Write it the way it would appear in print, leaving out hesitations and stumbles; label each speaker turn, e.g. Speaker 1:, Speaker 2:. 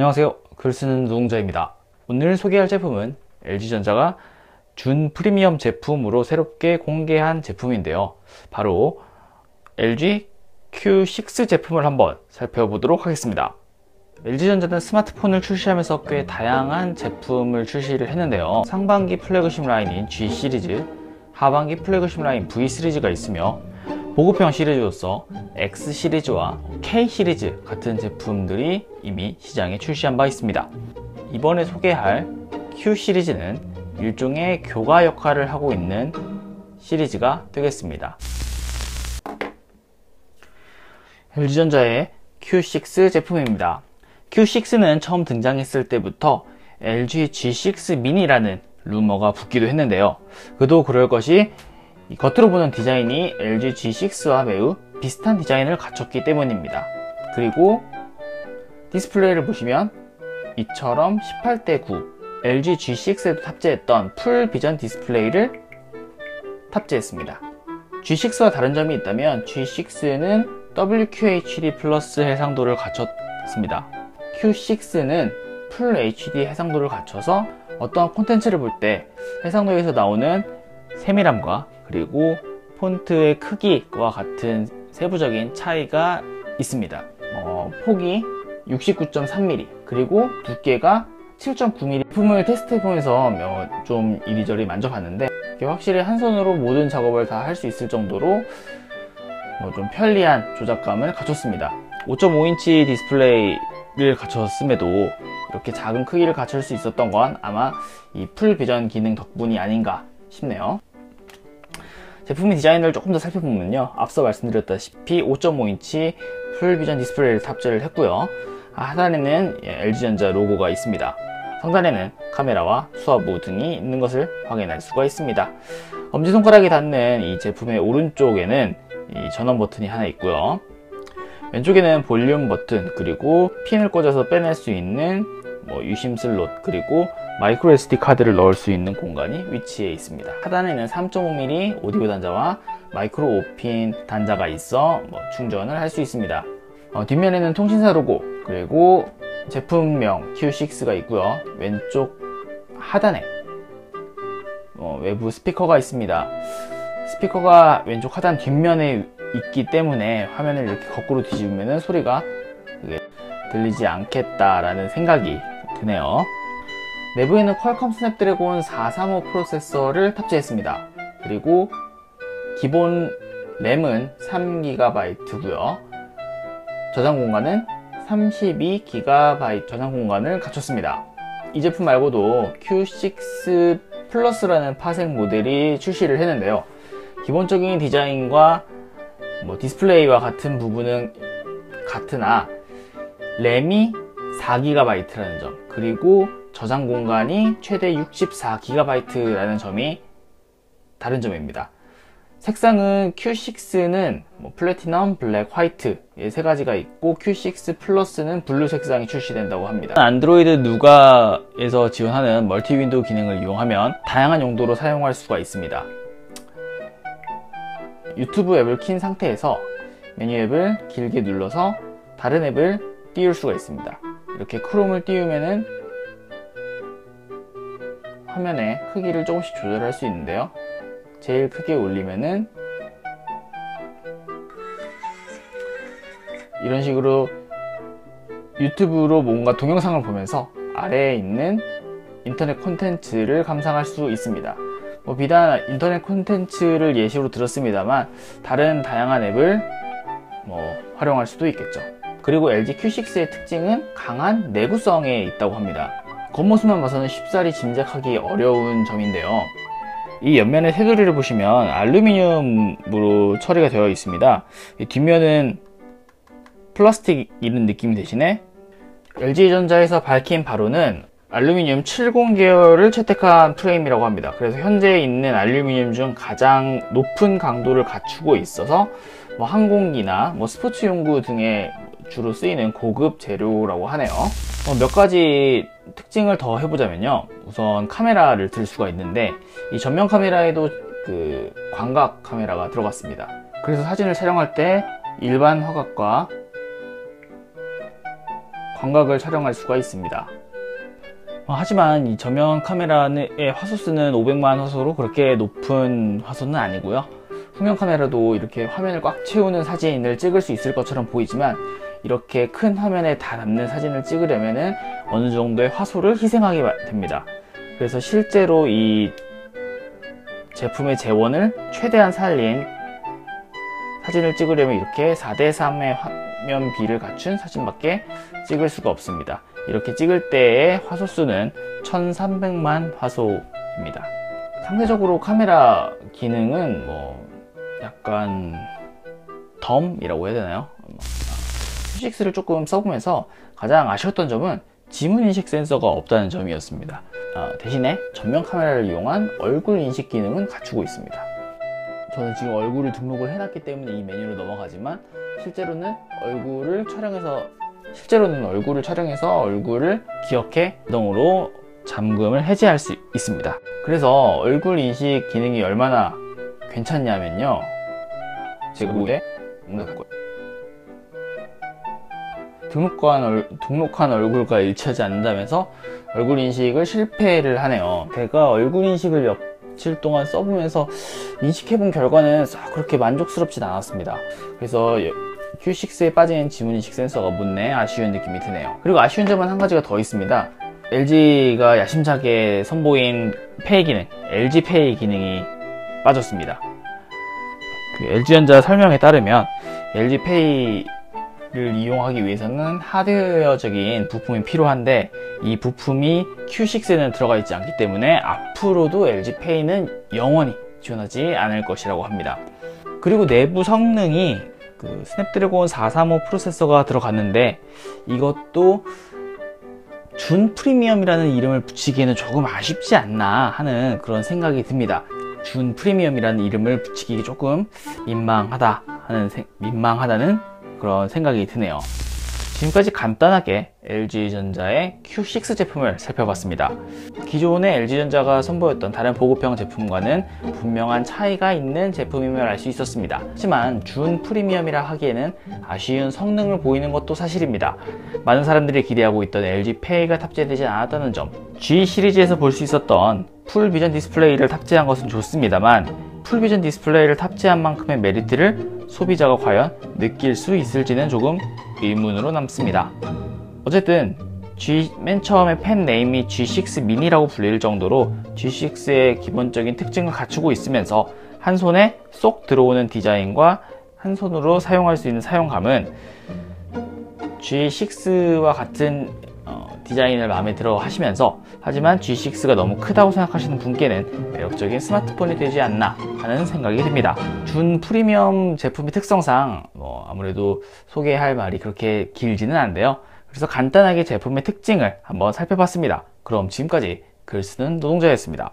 Speaker 1: 안녕하세요. 글쓰는 노동자입니다. 오늘 소개할 제품은 LG전자가 준 프리미엄 제품으로 새롭게 공개한 제품인데요. 바로 LG Q6 제품을 한번 살펴보도록 하겠습니다. LG전자는 스마트폰을 출시하면서 꽤 다양한 제품을 출시를 했는데요. 상반기 플래그십 라인인 G 시리즈, 하반기 플래그십 라인 V 시리즈가 있으며 보급형 시리즈로서 X 시리즈와 K 시리즈 같은 제품들이 이미 시장에 출시한 바 있습니다. 이번에 소개할 Q 시리즈는 일종의 교과 역할을 하고 있는 시리즈가 되겠습니다. LG전자의 Q6 제품입니다. Q6는 처음 등장했을 때부터 LG G6 미니라는 루머가 붙기도 했는데요. 그도 그럴 것이 겉으로 보는 디자인이 LG G6와 매우 비슷한 디자인을 갖췄기 때문입니다. 그리고 디스플레이를 보시면 이처럼 18:9 LG G6에도 탑재했던 풀 비전 디스플레이를 탑재했습니다. G6와 다른 점이 있다면 G6는 WQHD 플러스 해상도를 갖췄습니다. Q6는 풀 HD 해상도를 갖춰서 어떤 콘텐츠를 볼 때 해상도에서 나오는 세밀함과 그리고 폰트의 크기와 같은 세부적인 차이가 있습니다. 폭이 69.3mm 그리고 두께가 7.9mm. 제품을 테스트해보면서 좀 이리저리 만져봤는데 확실히 한 손으로 모든 작업을 다 할 수 있을 정도로 좀 편리한 조작감을 갖췄습니다. 5.5인치 디스플레이를 갖췄음에도 이렇게 작은 크기를 갖출 수 있었던 건 아마 이 풀 비전 기능 덕분이 아닌가 싶네요. 제품의 디자인을 조금 더 살펴보면요, 앞서 말씀드렸다시피 5.5인치 풀 비전 디스플레이를 탑재를 했고요. 하단에는 LG전자 로고가 있습니다. 상단에는 카메라와 수화부 등이 있는 것을 확인할 수가 있습니다. 엄지손가락이 닿는 이 제품의 오른쪽에는 이 전원 버튼이 하나 있고요. 왼쪽에는 볼륨 버튼, 그리고 핀을 꽂아서 빼낼 수 있는 유심 슬롯, 그리고 마이크로 SD 카드를 넣을 수 있는 공간이 위치해 있습니다. 하단에는 3.5mm 오디오 단자와 마이크로 5핀 단자가 있어 충전을 할 수 있습니다. 뒷면에는 통신사 로고, 그리고 제품명 Q6가 있고요. 왼쪽 하단에 외부 스피커가 있습니다. 스피커가 왼쪽 하단 뒷면에 있기 때문에 화면을 이렇게 거꾸로 뒤집으면 소리가 들리지 않겠다라는 생각이 드네요. 내부에는 퀄컴 스냅드래곤 435 프로세서를 탑재했습니다. 그리고 기본 램은 3GB고요. 저장 공간은 32GB 저장 공간을 갖췄습니다. 이 제품 말고도 Q6 플러스라는 파생 모델이 출시를 했는데요. 기본적인 디자인과 디스플레이와 같은 부분은 같으나 램이 4GB라는 점, 그리고 저장 공간이 최대 64GB라는 점이 다른 점입니다. 색상은 Q6는 플래티넘, 블랙, 화이트 세 가지가 있고 Q6 플러스는 블루 색상이 출시된다고 합니다. 안드로이드 누가에서 지원하는 멀티 윈도우 기능을 이용하면 다양한 용도로 사용할 수가 있습니다. 유튜브 앱을 킨 상태에서 메뉴 앱을 길게 눌러서 다른 앱을 띄울 수가 있습니다. 이렇게 크롬을 띄우면은 화면의 크기를 조금씩 조절할 수 있는데요. 제일 크게 올리면은 이런 식으로 유튜브로 뭔가 동영상을 보면서 아래에 있는 인터넷 콘텐츠를 감상할 수 있습니다. 비단 인터넷 콘텐츠를 예시로 들었습니다만 다른 다양한 앱을 활용할 수도 있겠죠. 그리고 LG Q6의 특징은 강한 내구성에 있다고 합니다. 겉모습만 봐서는 쉽사리 짐작하기 어려운 점인데요. 이 옆면의 테두리를 보시면 알루미늄으로 처리가 되어 있습니다. 뒷면은 플라스틱 이런 느낌 대신에 LG전자에서 밝힌 바로는 알루미늄 70 계열을 채택한 프레임이라고 합니다. 그래서 현재 있는 알루미늄 중 가장 높은 강도를 갖추고 있어서 항공기나 스포츠 용구 등에 주로 쓰이는 고급 재료라고 하네요. 몇 가지 특징을 더 해보자면요, 우선 카메라를 들 수가 있는데 이 전면 카메라에도 광각 카메라가 들어갔습니다. 그래서 사진을 촬영할 때 일반 화각과 광각을 촬영할 수가 있습니다. 하지만 이 전면 카메라의 화소수는 500만 화소로 그렇게 높은 화소는 아니고요. 후면 카메라도 이렇게 화면을 꽉 채우는 사진을 찍을 수 있을 것처럼 보이지만 이렇게 큰 화면에 다 담는 사진을 찍으려면 어느 정도의 화소를 희생하게 됩니다. 그래서 실제로 이 제품의 재원을 최대한 살린 사진을 찍으려면 이렇게 4:3의 화면 비를 갖춘 사진밖에 찍을 수가 없습니다. 이렇게 찍을 때의 화소수는 1300만 화소입니다. 상대적으로 카메라 기능은 약간 덤이라고 해야 되나요? Q6를 조금 써보면서 가장 아쉬웠던 점은 지문인식 센서가 없다는 점이었습니다. 대신에 전면 카메라를 이용한 얼굴 인식 기능은 갖추고 있습니다. 저는 지금 얼굴을 등록을 해놨기 때문에 이 메뉴로 넘어가지만 실제로는 얼굴을 촬영해서 얼굴을 기억해 자동으로 잠금을 해제할 수 있습니다. 그래서 얼굴 인식 기능이 얼마나 괜찮냐면요, 제가 등록한 얼굴과 일치하지 않는다면서 얼굴 인식을 실패를 하네요. 제가 얼굴 인식을 며칠 동안 써보면서 인식해본 결과는 썩 그렇게 만족스럽진 않았습니다. 그래서 Q6에 빠진 지문인식 센서가 묻네 아쉬운 느낌이 드네요. 그리고 아쉬운 점은 한 가지가 더 있습니다. LG가 야심차게 선보인 페이 기능, LG 페이 기능이 빠졌습니다. LG전자 설명에 따르면 LG 페이를 이용하기 위해서는 하드웨어적인 부품이 필요한데 이 부품이 Q6에는 들어가 있지 않기 때문에 앞으로도 LG 페이는 영원히 지원하지 않을 것이라고 합니다. 그리고 내부 성능이 스냅드래곤 435 프로세서가 들어갔는데 이것도 준 프리미엄이라는 이름을 붙이기에는 조금 아쉽지 않나 하는 그런 생각이 듭니다. 준 프리미엄이라는 이름을 붙이기 조금 민망하다는 그런 생각이 드네요. 지금까지 간단하게 LG전자의 Q6 제품을 살펴봤습니다. 기존의 LG전자가 선보였던 다른 보급형 제품과는 분명한 차이가 있는 제품임을 알 수 있었습니다. 하지만 준 프리미엄이라 하기에는 아쉬운 성능을 보이는 것도 사실입니다. 많은 사람들이 기대하고 있던 LG 페이가 탑재되지 않았다는 점, G 시리즈에서 볼 수 있었던 풀비전 디스플레이를 탑재한 것은 좋습니다만 풀비전 디스플레이를 탑재한 만큼의 메리트를 소비자가 과연 느낄 수 있을지는 조금 의문으로 남습니다. 어쨌든 맨 처음에 펜 네임이 G6 미니라고 불릴 정도로 G6의 기본적인 특징을 갖추고 있으면서 한 손에 쏙 들어오는 디자인과 한 손으로 사용할 수 있는 사용감은 G6와 같은 디자인을 마음에 들어 하시면서, 하지만 G6가 너무 크다고 생각하시는 분께는 매력적인 스마트폰이 되지 않나 하는 생각이 듭니다. 준 프리미엄 제품의 특성상 아무래도 소개할 말이 그렇게 길지는 않은데요. 그래서 간단하게 제품의 특징을 한번 살펴봤습니다. 그럼 지금까지 글쓰는 노동자였습니다.